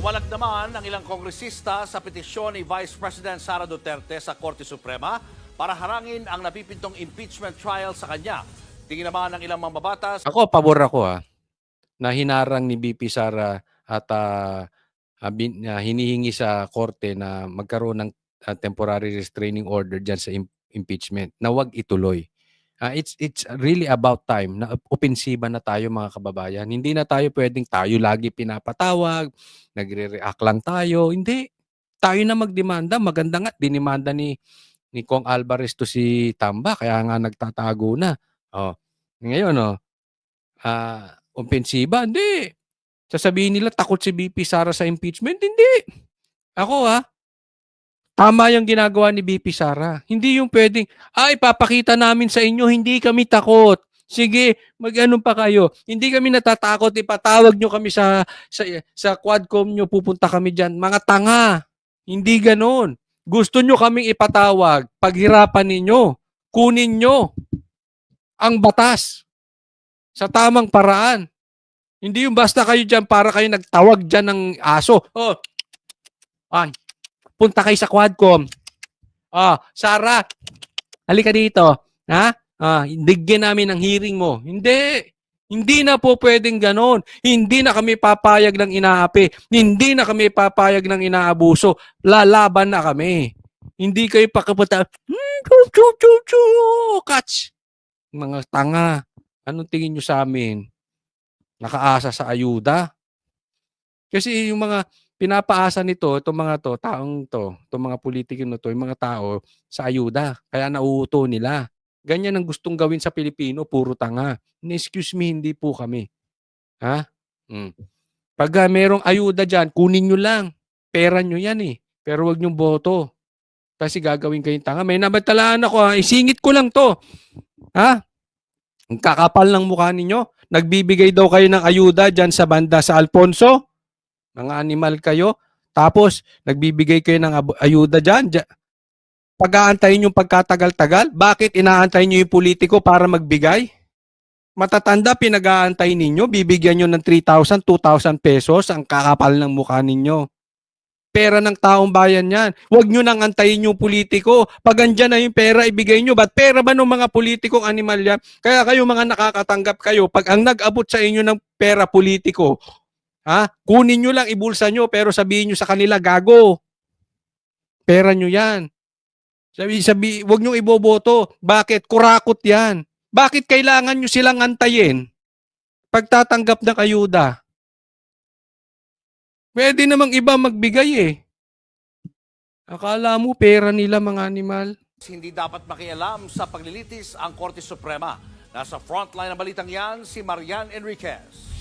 Pumalag naman ang ilang kongresista sa petisyon ni Vice President Sara Duterte sa Korte Suprema para harangin ang napipintong impeachment trial sa kanya. Tingin naman ng ilang mambabatas. Ako, pabor ako na hinarang ni BP Sara at hinihingi sa korte na magkaroon ng temporary restraining order dyan sa impeachment na wag ituloy. It's really about time na opensiba na tayo mga kababayan. Hindi na tayo pwedeng tayo lagi pinapatawag, nagre-react lang tayo. Hindi. Tayo na magdemanda. Maganda nga, dinimanda ni Kong Alvarez to si Tamba, kaya nga nagtatago na. Ngayon, opensiba, hindi. Sasabihin nila takot si BP Sara sa impeachment, hindi. Ako tama yung ginagawa ni BP Sara. Hindi yung pwedeng, ipapakita namin sa inyo, hindi kami takot. Sige, mag-ano pa kayo. Hindi kami natatakot, ipatawag nyo kami sa Quadcom nyo, pupunta kami dyan. Mga tanga. Hindi ganon. Gusto nyo kaming ipatawag, paghirapan ninyo, kunin nyo ang batas sa tamang paraan. Hindi yung basta kayo dyan para kayo nagtawag dyan ng aso. Punta kayo sa Quadcom. Sara, halika dito. Digyan namin ang hearing mo. Hindi. Hindi na po pwedeng ganon. Hindi na kami papayag ng inaapi. Hindi na kami papayag ng inaabuso. Lalaban na kami. Hindi kayo pakapunta. Catch. Mga tanga. Anong tingin nyo sa amin? Nakaasa sa ayuda? Kasi yung mga pinapaasa nito, itong mga taong itong mga politiko na to, yung mga tao sa ayuda. Kaya nauuto nila. Ganyan ang gustong gawin sa Pilipino, puro tanga. Excuse me, hindi po kami. Pag merong ayuda dyan, kunin nyo lang. Pera nyo yan Pero wag nyong boto. Kasi gagawin kayong tanga. May nabatalaan ako isingit ko lang to. Ang kakapal ng mukha ninyo. Nagbibigay daw kayo ng ayuda dyan sa banda sa Alfonso. Mga animal kayo. Tapos, nagbibigay kayo ng ayuda dyan. Pag-aantayin yung pagkatagal-tagal. Bakit inaantayin nyo yung politiko para magbigay? Matatanda, pinag-aantay ninyo. Bibigyan nyo ng 3,000, 2,000 pesos. Ang kakapal ng mukha ninyo. Pera ng taong bayan yan. Huwag nyo nang antayin yung politiko. Pag andyan na yung pera, ibigay nyo. Ba't pera ba ng mga politikong animal yan? Kaya kayo mga nakakatanggap kayo, pag ang nag-abot sa inyo ng pera politiko, kunin nyo lang, ibulsa nyo, pero sabihin nyo sa kanila, gago. Pera nyo yan. Huwag nyo iboboto. Bakit? Kurakot yan. Bakit kailangan nyo silang antayin? Pagtatanggap ng ayuda. Pwede namang iba magbigay Akala mo pera nila mga animal? Hindi dapat makialam sa paglilitis ang Korte Suprema. Nasa frontline ng balitang yan, si Marian Enriquez.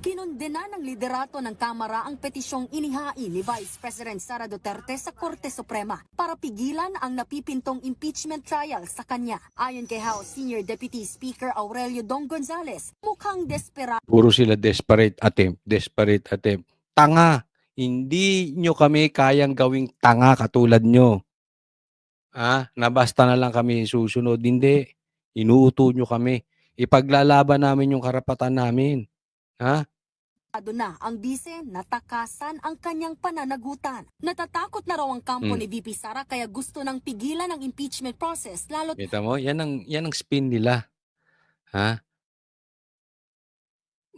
Kinundena ng liderato ng Kamara ang petisyong inihain ni Vice President Sara Duterte sa Korte Suprema para pigilan ang napipintong impeachment trial sa kanya. Ayon kay House Senior Deputy Speaker Aurelio Dong Gonzales, mukhang desperado. Puro sila desperate attempt. Tanga. Hindi nyo kami kayang gawing tanga katulad nyo. Na basta na lang kami susunod. Hindi. Inuuto nyo kami. Ipaglalaban namin yung karapatan namin. Na ang bise, natakasan ang kanyang pananagutan. Natatakot na raw ang kampo ni VP Sara kaya gusto nang pigilan ang impeachment process. Lalo kita mo, yan ang spin nila.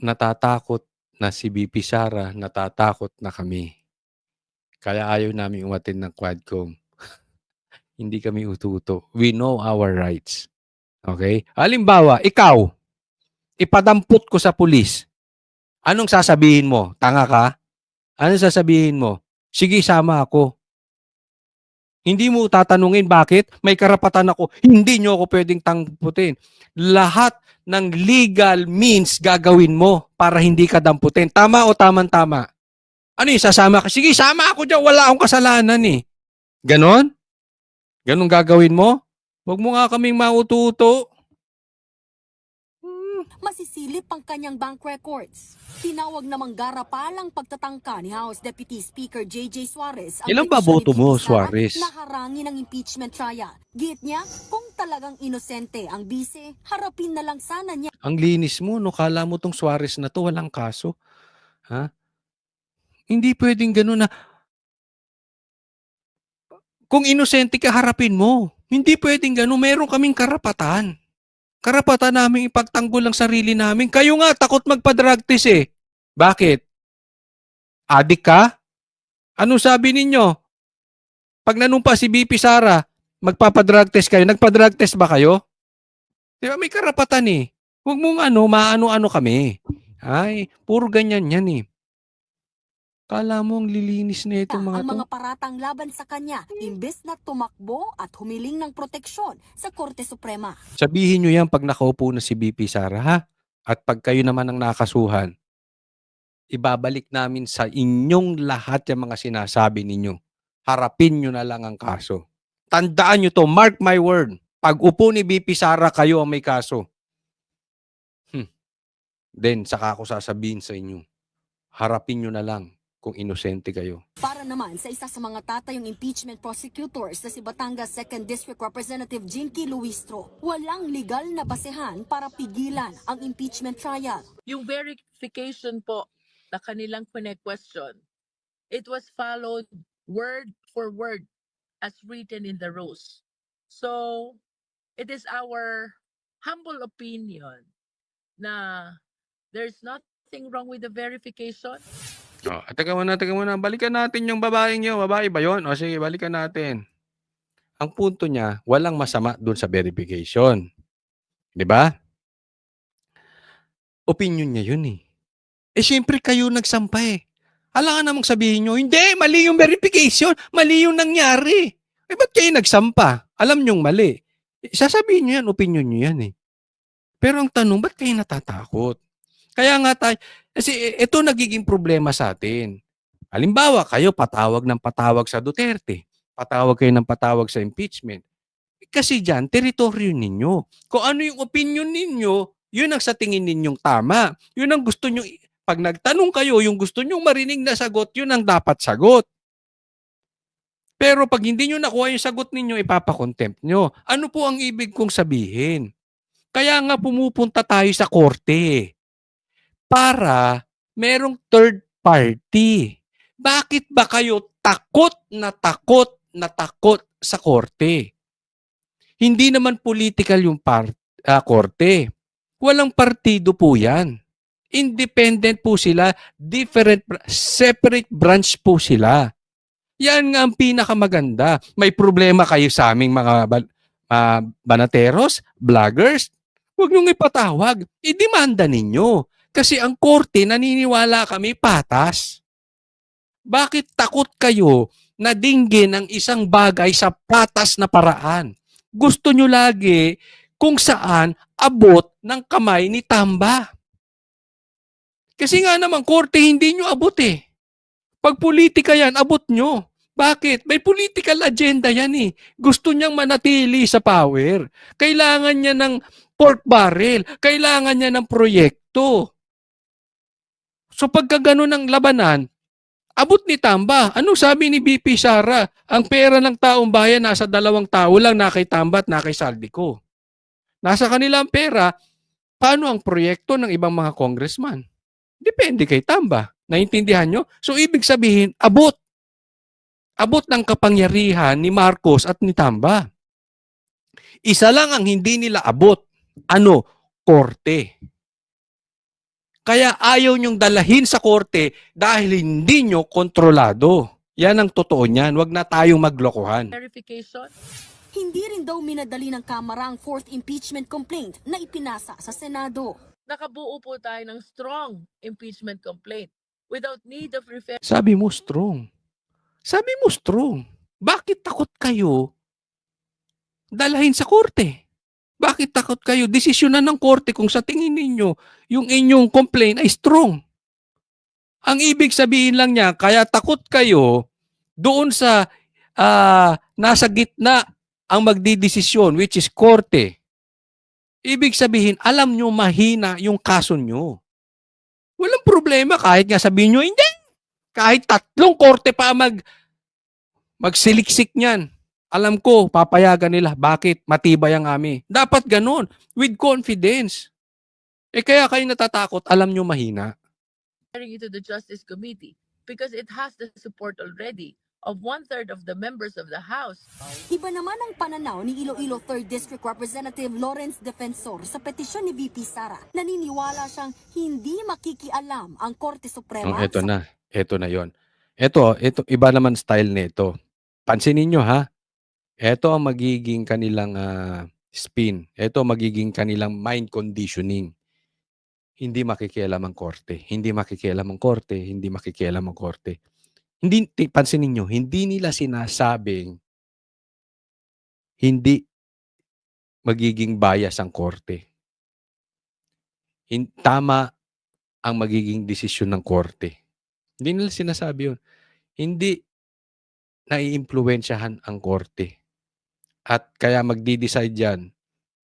Natatakot na si VP Sara, natatakot na kami. Kaya ayaw namin umatin ng Quadcom. Hindi kami ututo. We know our rights. Okay? Halimbawa, ikaw, ipadampot ko sa pulis. Anong sasabihin mo? Tanga ka? Anong sasabihin mo? Sige, sama ako. Hindi mo tatanungin bakit? May karapatan ako. Hindi nyo ako pwedeng tamputin. Lahat ng legal means gagawin mo para hindi ka damputin. Tama o tama-tama? Ano sasama ka? Sige, sama ako dyan. Wala akong kasalanan Ganon? Ganon gagawin mo? Huwag mo nga kaming maututo. Masisilip ang kanyang bank records. Tinawag namang garapalang pagtatangka ni House Deputy Speaker J.J. Suarez ang Ilan ba petisyon boto ni mo, VP Sara Suarez? na harangin ang impeachment trial. Git niya, kung talagang inosente ang bise, harapin na lang sana niya. Ang linis mo, no? Kala mo tong Suarez na to, walang kaso. Hindi pwedeng gano'n na kung inosente ka, harapin mo. Hindi pwedeng gano'n. Meron kaming karapatan. Karapatan namin ipagtanggol ang sarili namin. Kayo nga, takot magpa-drug test eh. Bakit? Adik ka? Anong sabi ninyo? Pag nanumpa si BP Sara, magpapa-drug test kayo. Nagpa-drug test ba kayo? Di ba may karapatan eh. Huwag mong maano-ano kami. Ay, puro ganyan yan eh. Kala mo ang lilinis na itong mga Ang to? mga paratang laban sa kanya, imbes na tumakbo at humiling ng proteksyon sa Korte Suprema. Sabihin nyo yan pag nakaupo na si BP Sara ha? At pag kayo naman ang nakasuhan, ibabalik namin sa inyong lahat yung mga sinasabi ninyo. Harapin nyo na lang ang kaso. Tandaan nyo to, mark my word. Pag upo ni BP Sara, kayo ang may kaso. Then, saka ako sasabihin sa inyo, harapin nyo na lang kung inosente kayo. Para naman sa isa sa mga tatayong impeachment prosecutors na si Batangas 2nd District Representative Jinky Luistro, walang legal na basehan para pigilan ang impeachment trial. Yung verification po na kanilang question, it was followed word for word as written in the rules. So, it is our humble opinion na there's nothing wrong with the verification. Teka muna. Balikan natin yung babaeng yun. Babae ba yun? O sige, balikan natin. Ang punto niya, walang masama dun sa verification. Di ba? Opinion niya yun eh. Siyempre kayo nagsampa eh. Alangan namang sabihin nyo, hindi, mali yung verification. Mali yung nangyari. Ba't kayo nagsampa? Alam nyong mali. Sasabihin nyo yan, opinion nyo yan eh. Pero ang tanong, ba't kayo natatakot? Kaya nga tayo, kasi ito nagiging problema sa atin. Halimbawa, kayo patawag ng patawag sa Duterte. Patawag kayo ng patawag sa impeachment. Kasi dyan, teritoryo ninyo. Kung ano yung opinion ninyo, yun ang sa tingin ninyong tama. Yun ang gusto nyo, pag nagtanong kayo, yung gusto nyong marinig na sagot, yun ang dapat sagot. Pero pag hindi nyo nakuha yung sagot ninyo, ipapakontempt nyo. Ano po ang ibig kong sabihin? Kaya nga pumupunta tayo sa korte para merong third party. Bakit ba kayo takot sa korte? Hindi naman political yung korte. Walang partido po yan. Independent po sila, separate branch po sila. Yan nga ang pinakamaganda. May problema kayo sa aming mga banateros, vloggers, huwag niyong ipatawag. Idemanda ninyo. Kasi ang korte, naniniwala kami patas. Bakit takot kayo na dinggin ang isang bagay sa patas na paraan? Gusto nyo lagi kung saan abot ng kamay ni Tamba. Kasi nga naman, korte hindi nyo abot eh. Pag politika yan, abot nyo. Bakit? May political agenda yan eh. Gusto niyang manatili sa power. Kailangan niya ng pork barrel. Kailangan niya ng proyekto. So pagka ganun ang labanan, abot ni Tamba. Anong sabi ni BP Sara? Ang pera ng taong bayan nasa 2 tao lang, na kay Tamba at na kay Saldico. Nasa kanila ang pera, paano ang proyekto ng ibang mga congressman? Depende kay Tamba. Naintindihan nyo? So ibig sabihin, abot. Abot ng kapangyarihan ni Marcos at ni Tamba. Isa lang ang hindi nila abot. Ano? Korte. Kaya ayaw nyong dalahin sa korte dahil hindi nyo kontrolado. Yan ang totoo niyan. Huwag na tayong maglokohan. Verification. Hindi rin daw minadali ng Kamara ang 4th impeachment complaint na ipinasa sa Senado. Nakabuo po tayo ng strong impeachment complaint without need of referral. Sabi mo strong. Sabi mo strong. Bakit takot kayo dalahin sa korte? Bakit takot kayo? Desisyonan ng korte kung sa tingin ninyo yung inyong complaint ay strong. Ang ibig sabihin lang niya, kaya takot kayo doon sa nasa gitna ang magdidesisyon, which is korte. Ibig sabihin, alam nyo mahina yung kaso nyo. Walang problema kahit nga sabihin nyo, hindi. Kahit 3 korte pa magsiliksik niyan. Alam ko, papayagan nila. Bakit? Matibay ang amin. Dapat ganun. With confidence. Kaya kayo natatakot, alam nyo mahina. Into the Justice Committee. because it has the support already of 1/3 of the members of the House. Iba naman ang pananaw ni Iloilo 3rd District Representative Lawrence Defensor sa petisyon ni VP Sara. Naniniwala siyang hindi makikialam ang Korte Suprema. Ito na. Ito na yon. Ito, iba naman style nito. Pansinin nyo ha. Ito ang magiging kanilang spin. Ito magiging kanilang mind conditioning. Hindi makikialam ang korte. Hindi makikialam ang korte. Hindi makikialam ang korte. Hindi, pansinin nyo, hindi nila sinasabing hindi magiging bias ang korte. Tama ang magiging desisyon ng korte. Hindi nila sinasabi yun. Hindi naiimpluwensyahan ang korte. At kaya magdi-decide yan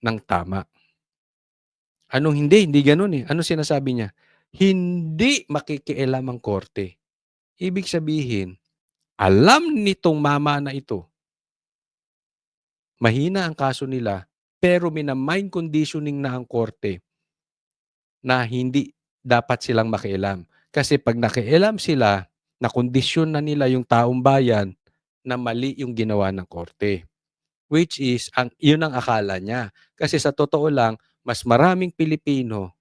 ng tama. Anong hindi? Hindi ganun eh. Ano sinasabi niya? Hindi makikialam ang korte. Ibig sabihin, alam nitong mama na ito, mahina ang kaso nila, pero mina-mind conditioning na ang korte na hindi dapat silang makialam. Kasi pag nakialam sila, nakondisyon na nila yung taong bayan na mali yung ginawa ng korte. Which is, yun ang akala niya. Kasi sa totoo lang, mas maraming Pilipino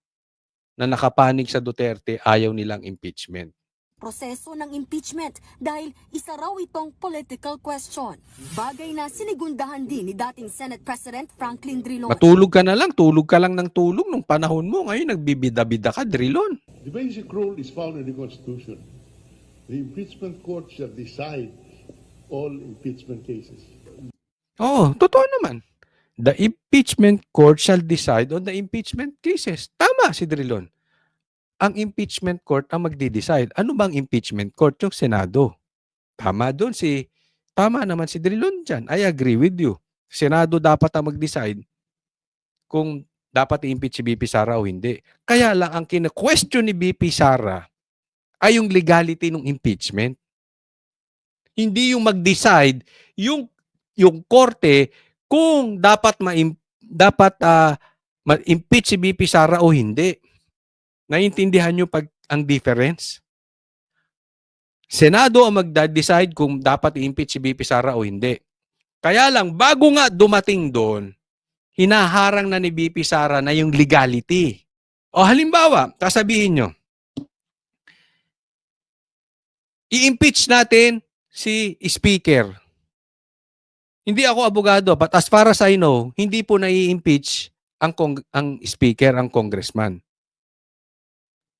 na nakapanig sa Duterte ayaw nilang impeachment. Proseso ng impeachment dahil isa raw itong political question. Bagay na sinigundahan din ni dating Senate President Franklin Drilon. Matulog ka na lang, tulog ka lang ng tulog nung panahon mo. Ngayon, nagbibida-bida ka, Drilon. The basic rule is found in the Constitution. The impeachment court shall decide all impeachment cases. Oo, totoo naman. The impeachment court shall decide on the impeachment cases. Tama si Drilon. Ang impeachment court ang magde-decide. Ano bang impeachment court? Yung Senado. Tama naman si Drilon dyan. I agree with you. Senado dapat ang mag-decide kung dapat i-impeach si BP Sara o hindi. Kaya lang ang kina-question ni BP Sara ay yung legality ng impeachment. Hindi yung mag-decide yung korte kung dapat ma-impeach si BP Sara o hindi. Naiintindihan nyo ang difference? Senado ang magda-decide kung dapat i-impeach si BP Sara o hindi. Kaya lang, bago nga dumating doon, hinaharang na ni BP Sara na yung legality. O halimbawa, sasabihin nyo, i-impeach natin si Speaker. Hindi ako abogado, but as far as I know, hindi po na-i-impeach ang Speaker, ang Congressman.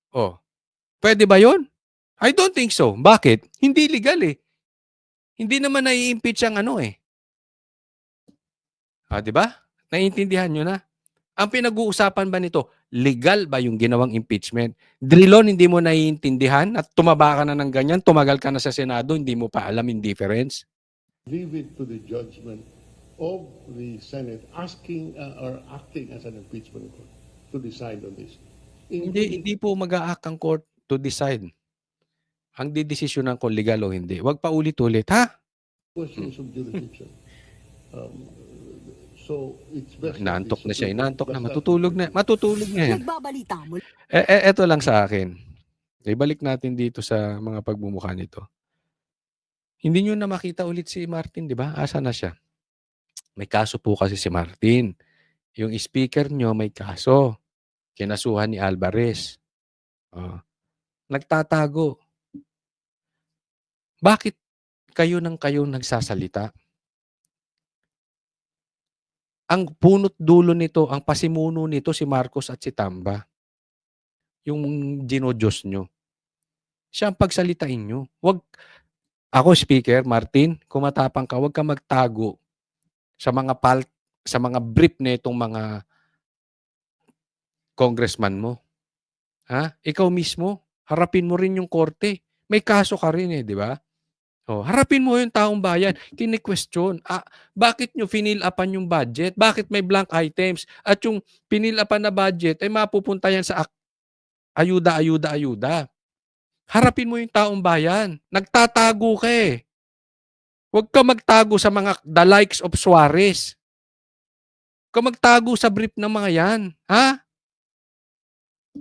Oh, pwede ba yon? I don't think so. Bakit? Hindi legal eh. Hindi naman nai-impeach ang di ba? Naiintindihan nyo na. Ang pinag-uusapan ba nito, legal ba yung ginawang impeachment? Drilon, hindi mo naiintindihan at tumaba ka na ng ganyan, tumagal ka na sa Senado, hindi mo pa alam yung difference? Leave it to the judgment of the Senate asking or acting as an impeachment court to decide on this. Hindi po mag-a-act ang court to decide. Ang didesisyonan ko legal o hindi. Huwag pa ulit-ulit, ha? Questions of jurisdiction. So, it's best... Inaantok na siya, inaantok na. Matutulog na yan. Nagbabalita mo. Eto lang sa akin. Ibalik natin dito sa mga pagmumukha nito. Hindi nyo na makita ulit si Martin, di ba? Asa na siya? May kaso po kasi si Martin. Yung speaker nyo may kaso. Kinasuhan ni Alvarez. Nagtatago. Bakit kayo nagsasalita? Ang punot dulo nito, ang pasimuno nito si Marcos at si Tamba. Yung ginodiyos nyo. Siya ang pagsalitain nyo. Ako, Speaker, Martin, kung matapang ka, huwag ka magtago sa mga brief na itong mga congressman mo. Ha? Ikaw mismo, harapin mo rin yung korte. May kaso ka rin di ba? Harapin mo yung taong bayan. Kini-question, bakit nyo finil-upan yung budget? Bakit may blank items? At yung finil-upan na budget ay mapupunta yan sa ayuda. Harapin mo yung taong bayan. Nagtatago ka eh. Huwag ka magtago sa the likes of Suarez. Huwag ka magtago sa brief ng mga yan. Ha?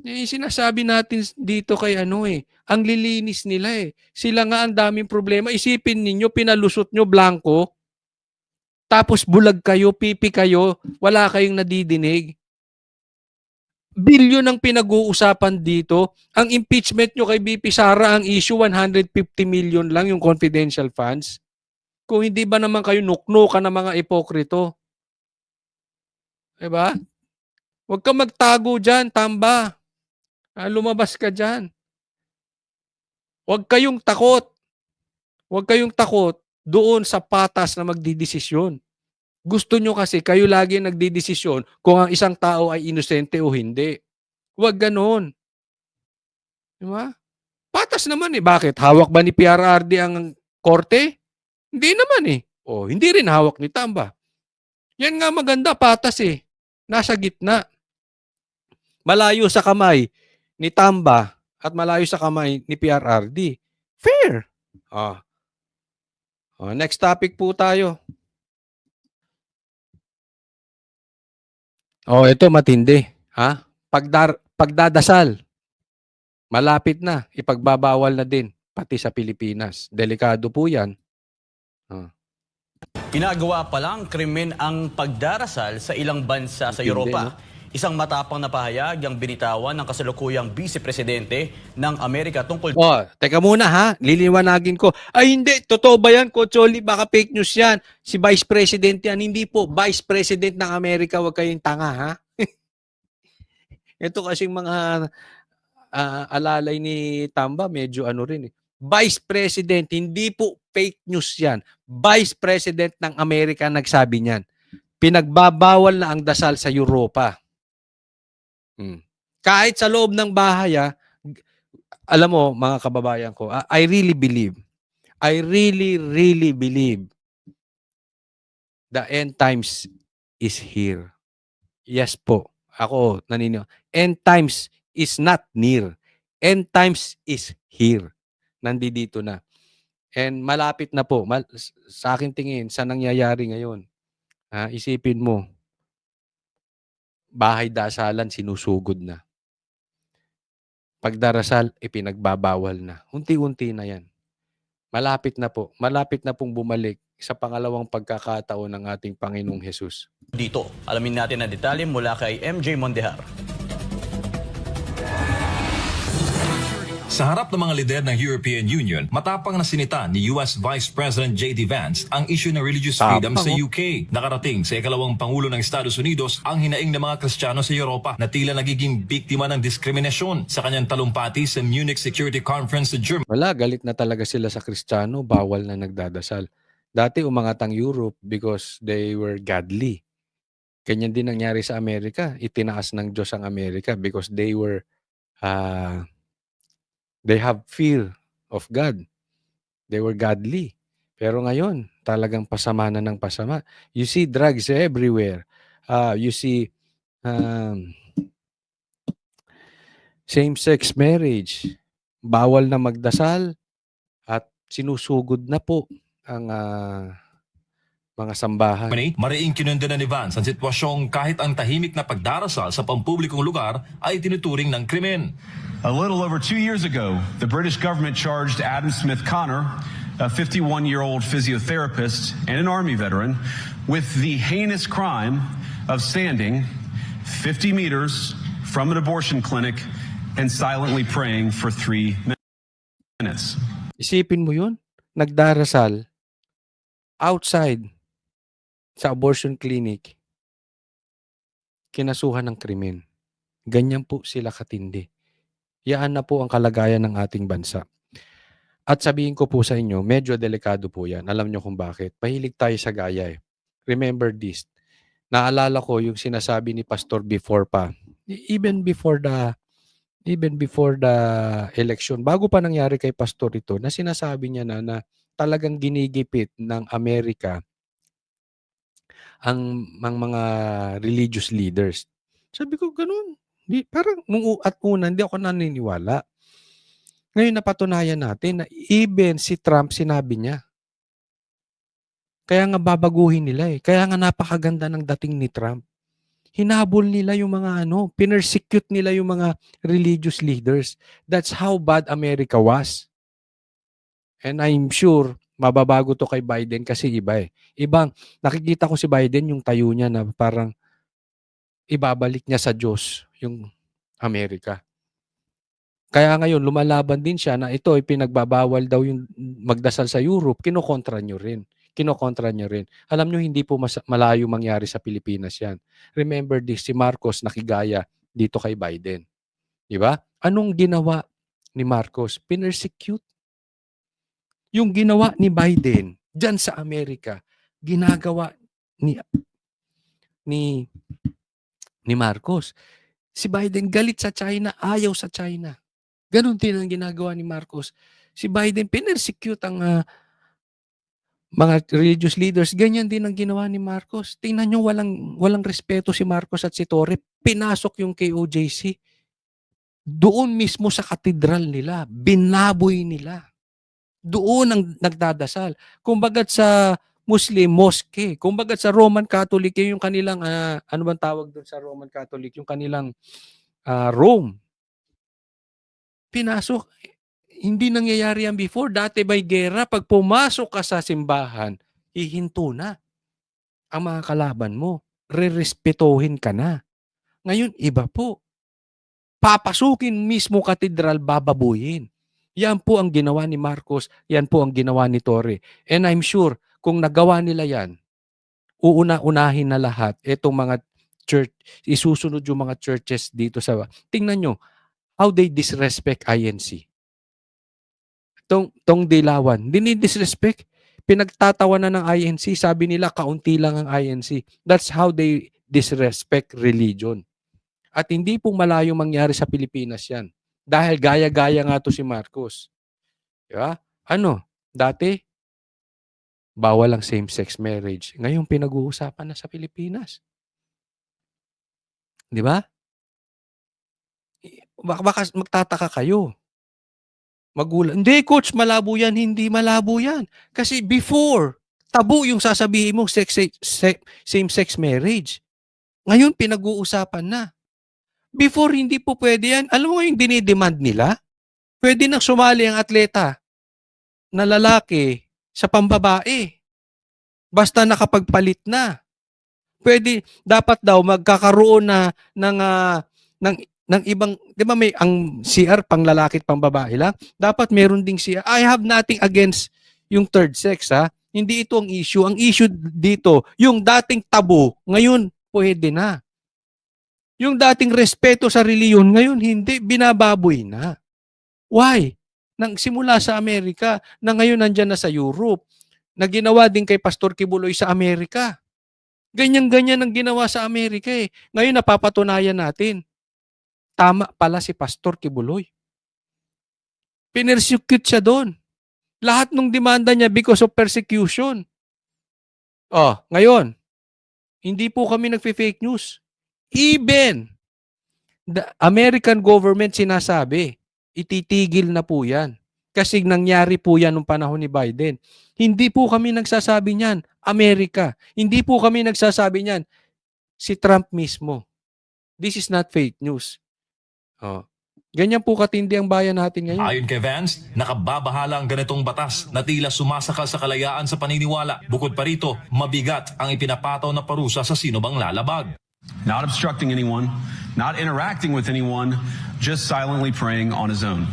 Sinasabi natin dito kay ang lilinis nila Sila nga ang daming problema. Isipin ninyo, pinalusot nyo blanco, tapos bulag kayo, pipi kayo, wala kayong nadidinig. Bilyon ang pinag-uusapan dito. Ang impeachment nyo kay BP Sara, ang issue 150 million lang yung confidential funds. Kung hindi ba naman kayo nuknukan ng mga ipokrito? Diba? Huwag ka magtago dyan, Tamba. Lumabas ka dyan. Huwag kayong takot. Huwag kayong takot doon sa patas na magdidesisyon. Gusto nyo kasi kayo lagi nagdidesisyon kung ang isang tao ay inosente o hindi. Huwag ganon. Diba? Patas naman Bakit? Hawak ba ni PRRD ang korte? Hindi naman hindi rin hawak ni Tamba. Yan nga maganda, patas Nasa gitna. Malayo sa kamay ni Tamba at malayo sa kamay ni PRRD. Fair. Next topic po tayo. Ito matindi. Pagdadasal. Malapit na. Ipagbabawal na din. Pati sa Pilipinas. Delikado po yan. Ginagawa palang krimen ang pagdarasal sa ilang bansa sa Matindi, Europa. no? Isang matapang na pahayag ang binitawan ng kasalukuyang vice-presidente ng Amerika tungkol Teka muna liliwanagin ko. Ay hindi, totoo ba yan, Coach Oli? Baka fake news yan. Si Vice President yan. Hindi po, Vice President ng Amerika. Huwag kayong tanga, Ito kasing mga alalay ni Tamba, medyo rin Vice President, hindi po fake news yan. Vice President ng Amerika nagsabi niyan. Pinagbabawal na ang dasal sa Europa. Kahit sa loob ng bahay, alam mo, mga kababayan ko, I really believe the end times is here. Yes po. Ako, naniniwala. End times is not near. End times is here. Nandito na. And malapit na po. Sa akin tingin, sa nangyayari ngayon, isipin mo, bahay dasalan, sinusugod na. Pagdarasal, ipinagbabawal na. Unti-unti na yan. Malapit na po. Malapit na pong bumalik sa pangalawang pagkakataon ng ating Panginoong Hesus. dito. Alamin natin ang detalye mula kay MJ Mondehar. Sa harap ng mga lider ng European Union, matapang na sinita ni US Vice President J.D. Vance ang issue ng religious freedom sa UK. Nakarating sa ikalawang Pangulo ng Estados Unidos ang hinaing ng mga Kristiyano sa Europa na tila nagiging biktima ng diskriminasyon sa kanyang talumpati sa Munich Security Conference sa Germany. Wala, galit na talaga sila sa Kristiyano, bawal na nagdadasal. Dati umangat ang Europe because they were godly. Ganyan din nangyari sa Amerika. Itinaas ng Diyos ang Amerika because they were they have fear of God. They were godly. Pero ngayon, talagang pasama na ng pasama. You see drugs everywhere. You see same-sex marriage. Bawal na magdasal at sinusugod na po ang mga sambahan. Mariing kinundan ni Vance ang sitwasyong kahit ang tahimik na pagdarasal sa pampublikong lugar ay tinuturing ng krimen. A little over 2 years ago, the British government charged Adam Smith Connor, a 51-year-old physiotherapist and an Army veteran, with the heinous crime of standing 50 meters from an abortion clinic and silently praying for 3 minutes. Isipin mo yun, nagdarasal outside sa abortion clinic, kinasuhan ng krimen. Ganyan po sila katindi. Yan na po ang kalagayan ng ating bansa. At sabihin ko po sa inyo, medyo delikado po yan. Alam nyo kung bakit. Mahilig tayo sa gaya Remember this. Naalala ko yung sinasabi ni Pastor before pa. Even before the election, bago pa nangyari kay Pastor ito, na sinasabi niya na talagang ginigipit ng Amerika ang mga religious leaders. Sabi ko, ganun. Parang at una, hindi ako naniniwala. Ngayon napatunayan natin na even si Trump sinabi niya. Kaya nga babaguhin nila Kaya nga napakaganda ng dating ni Trump. Hinabol nila yung mga pinersecute nila yung mga religious leaders. That's how bad America was. And I'm sure, mababago to kay Biden kasi iba eh. Ibang, nakikita ko si Biden yung tayo niya na parang ibabalik niya sa Diyos yung Amerika. Kaya ngayon, lumalaban din siya na ito ay pinagbabawal daw yung magdasal sa Europe, kinokontra nyo rin. Kinokontra nyo rin. Alam nyo, hindi po malayo mangyari sa Pilipinas yan. Remember this, si Marcos nakigaya dito kay Biden. Di ba? Anong ginawa ni Marcos? Pinersecute. Yung ginawa ni Biden dyan sa Amerika, ginagawa ni Marcos. Si Biden galit sa China, ayaw sa China. Ganon din ang ginagawa ni Marcos. Si Biden pinersecute ang mga religious leaders. Ganyan din ang ginawa ni Marcos. Tingnan nyo, walang respeto si Marcos at si Torre. Pinasok yung KOJC. Doon mismo sa katedral nila. Binaboy nila. Doon ang nagdadasal. Kumbagat sa Muslim, mosque. Kumbagat sa Roman Catholic, yung kanilang, ano bang tawag doon sa Roman Catholic? Yung kanilang Rome. Pinasok. Hindi nangyayari yan before. Dati may gera, pag pumasok ka sa simbahan, hihinto na ang mga kalaban mo. Rerespetohin ka na. Ngayon, iba po. Papasukin mismo katedral, bababuyin. Yan po ang ginawa ni Marcos, yan po ang ginawa ni Torre. And I'm sure, kung nagawa nila yan, uuna-unahin na lahat itong mga church, isusunod yung mga churches dito sa... Tingnan nyo, how they disrespect INC. Tong Dilawan, dinidisrespect. Pinagtatawanan ng INC, sabi nila kaunti lang ang INC. That's how they disrespect religion. At hindi pong malayo mangyari sa Pilipinas yan. Dahil gaya-gaya nga to si Marcos. Diba? Dati, bawal ang same-sex marriage. Ngayon, pinag-uusapan na sa Pilipinas. Di ba? Baka magtataka kayo. Magulang. Hindi, coach, malabo yan. Hindi malabo yan. Kasi before, tabu yung sasabihin mo same-sex marriage. Ngayon, pinag-uusapan na. Before, hindi po pwede yan. Alam mo yung dinidemand nila? Pwede nang sumali ang atleta na lalaki sa pambabae. Basta nakapagpalit na. Pwede, dapat daw magkakaroon na ng ibang, di ba may ang CR pang lalaki at pang babae lang? Dapat meron ding CR. I have nothing against yung third sex, ha? Hindi ito ang issue. Ang issue dito, yung dating tabu, ngayon pwede na. Yung dating respeto sa reliyon, ngayon hindi, binababoy na. Why? Nang simula sa Amerika, na ngayon nandyan na sa Europe, na ginawa din kay Pastor Kibuloy sa Amerika. Ganyan-ganyan ang ginawa sa Amerika eh. Ngayon napapatunayan natin. Tama pala si Pastor Kibuloy. Pinersecute siya doon. Lahat ng demanda niya because of persecution. Ngayon, hindi po kami nagfe-fake news. Even the American government sinasabi, ititigil na po yan. Kasi nangyari po yan nung panahon ni Biden. Hindi po kami nagsasabi niyan, Amerika. Hindi po kami nagsasabi niyan, si Trump mismo. This is not fake news. Ganyan po katindi ang bayan natin ngayon. Ayon kay Vance, nakababahala ang ganitong batas na tila sumasakal sa kalayaan sa paniniwala. Bukod pa rito, mabigat ang ipinapataw na parusa sa sino bang lalabag. Not obstructing anyone, not interacting with anyone, just silently praying on his own.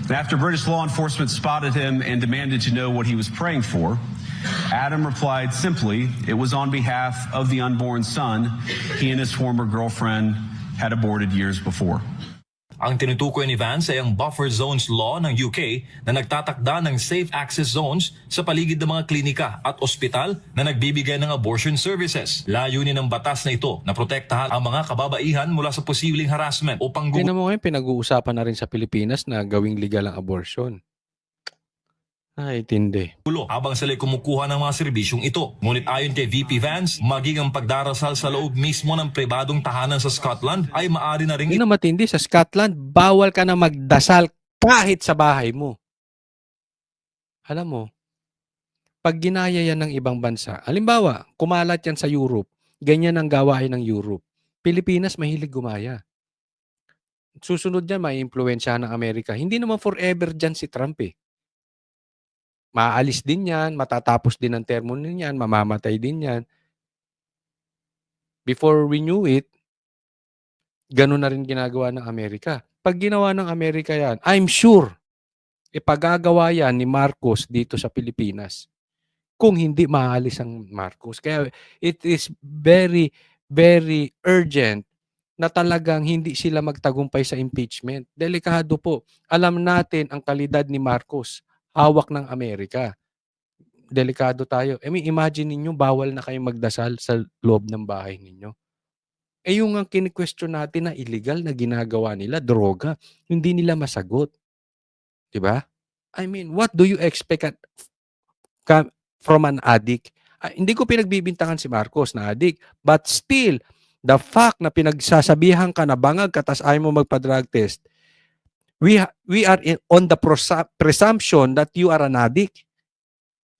After British law enforcement spotted him and demanded to know what he was praying for, Adam replied simply, it was on behalf of the unborn son he and his former girlfriend had aborted years before. Ang tinutukoy ni Vance ay ang buffer zones law ng UK na nagtatakda ng safe access zones sa paligid ng mga klinika at ospital na nagbibigay ng abortion services. Layunin ng batas na ito na protektahan ang mga kababaihan mula sa posibleng harassment o panggugulo. Tingnan mo ngayon, pinag-uusapan na rin sa Pilipinas na gawing legal ang abortion. Ay, tindi. Habang sila'y kumukuha ng mga serbisyong ito. Ngunit ayon kay VP Vance, maging ang pagdarasal sa loob mismo ng pribadong tahanan sa Scotland ay maaari na rin Hindi na matindi. Sa Scotland, bawal ka na magdasal kahit sa bahay mo. Alam mo, pag ginaya yan ng ibang bansa, halimbawa, kumalat yan sa Europe, Ganyan ang gawain ng Europe. Pilipinas mahilig gumaya. Susunod yan, maiimpluwensyahan ng Amerika. Hindi naman forever dyan si Trump eh. Maaalis din yan, matatapos din ang termo niyan, mamamatay din yan. Before we knew it, ganun na rin ginagawa ng Amerika. Pag ginawa ng Amerika yan, I'm sure, ipagagawa yan ni Marcos dito sa Pilipinas. Kung hindi maalis ang Marcos. Kaya it is very, very urgent na talagang hindi sila magtagumpay sa impeachment. Delikado po. Alam natin ang kalidad ni Marcos. Hawak ng Amerika. Delikado tayo. I mean, imagine ninyo, bawal na kayong magdasal sa loob ng bahay ninyo. Eh yung ang kini-question natin na illegal na ginagawa nila, droga, hindi nila masagot. Diba? I mean, what do you expect from an addict? Hindi ko pinagbibintangan si Marcos na addict, but still, the fact na pinagsasabihan ka na bangag ka tas ayaw mo magpa-drug test, we are on the presumption that you are an addict.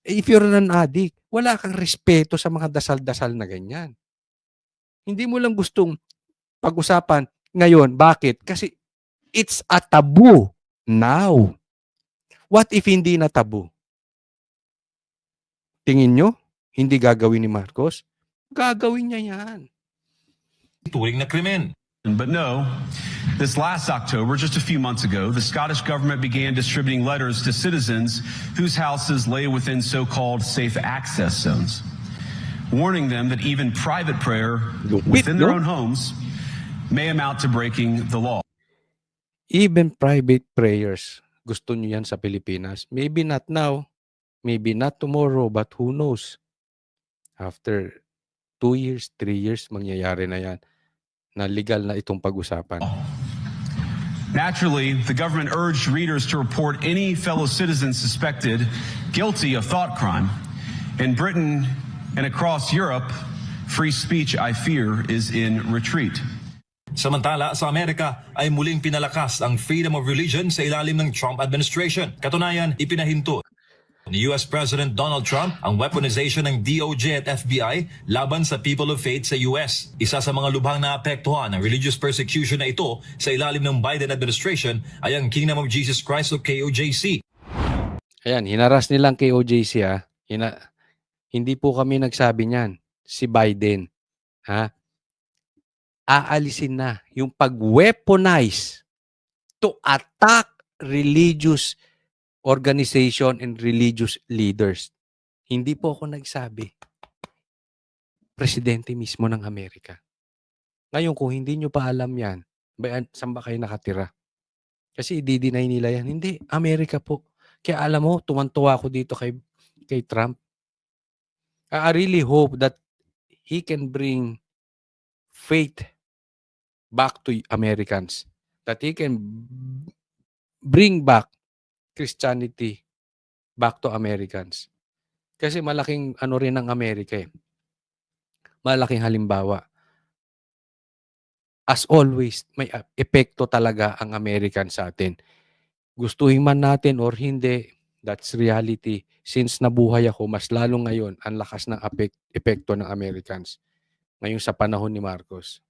If you're an addict, wala kang respeto sa mga dasal-dasal na ganyan. Hindi mo lang gustong pag-usapan ngayon. Bakit? Kasi it's a taboo now. What if hindi na taboo? Tingin nyo, hindi gagawin ni Marcos? Gagawin niya yan. Turing na krimen. But no, this last October, just a few months ago, the Scottish government began distributing letters to citizens whose houses lay within so-called safe access zones, warning them that even private prayer within their own homes may amount to breaking the law. Even private prayers, gusto nyo yan sa Pilipinas. Maybe not now, maybe not tomorrow, but who knows? After 2 years, 3 years, mangyayari na yan. Na legal na itong pag-usapan. Naturally, the government urged readers to report any fellow citizen suspected guilty of thought crime. In Britain and across Europe, free speech, I fear, is in retreat. Samantala, sa Amerika ay muling pinalakas ang freedom of religion sa ilalim ng Trump administration. Katunayan, ipinahinto ni US President Donald Trump ang weaponization ng DOJ at FBI laban sa people of faith sa US. Isa sa mga lubhang naapektuhan ng religious persecution na ito sa ilalim ng Biden administration ay ang Kingdom of Jesus Christ o KOJC. Ayan, hinaras nilang KOJC ha. Hindi po kami nagsabi niyan. Si Biden. Ha? Aalisin na yung pag-weaponize to attack religious organization and religious leaders. Hindi po ako nagsabi. Presidente mismo ng Amerika. Ngayon, kung hindi nyo pa alam yan, saan ba kayo nakatira? Kasi i-deny nila yan. Hindi, Amerika po. Kaya alam mo, tuwan-tuwa ako dito kay Trump. I really hope that he can bring faith back to Americans. That he can bring back Christianity back to Americans. Kasi malaking ano rin ng Amerika eh. Malaking halimbawa. As always, may epekto talaga ang American sa atin. Gustuhin man natin or hindi, that's reality. Since nabuhay ako, mas lalo ngayon, ang lakas ng epekto ng Americans. Ngayon sa panahon ni Marcos.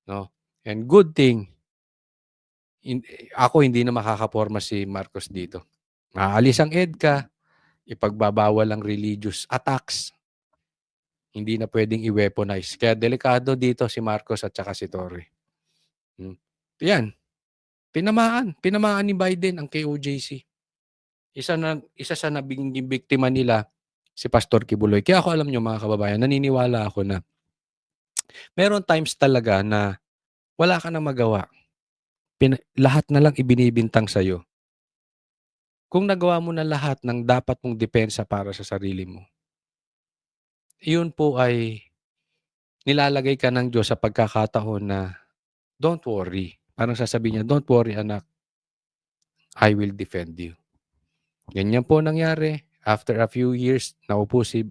No? And good thing, ako hindi na makakaporma si Marcos dito. Maalis ang EDCA, ipagbabawal ang religious attacks. Hindi na pwedeng i-weaponize. Kaya delikado dito si Marcos at saka si Torre. Yan. Pinamaan ni Biden ang KOJC. Isa sa nabing biktima nila, si Pastor Kibuloy. Kaya ako alam nyo mga kababayan, naniniwala ako na meron times talaga na wala ka na magawa. Lahat na lang ibinibintang sa'yo. Kung nagawa mo na lahat ng dapat mong depensa para sa sarili mo, yun po ay nilalagay ka ng Diyos sa pagkakataon na don't worry. Parang sasabihin niya, don't worry anak, I will defend you. Ganyan po nangyari. After a few years, naupo si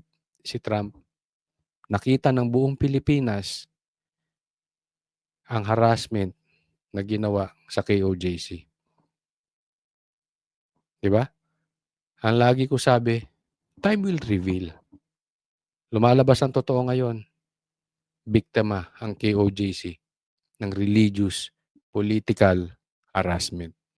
Trump. Nakita ng buong Pilipinas ang harassment na ginawa sa KOJC. Diba? Ang lagi ko sabi, time will reveal. Lumalabas ang totoo ngayon. biktima ang KOJC ng religious political harassment.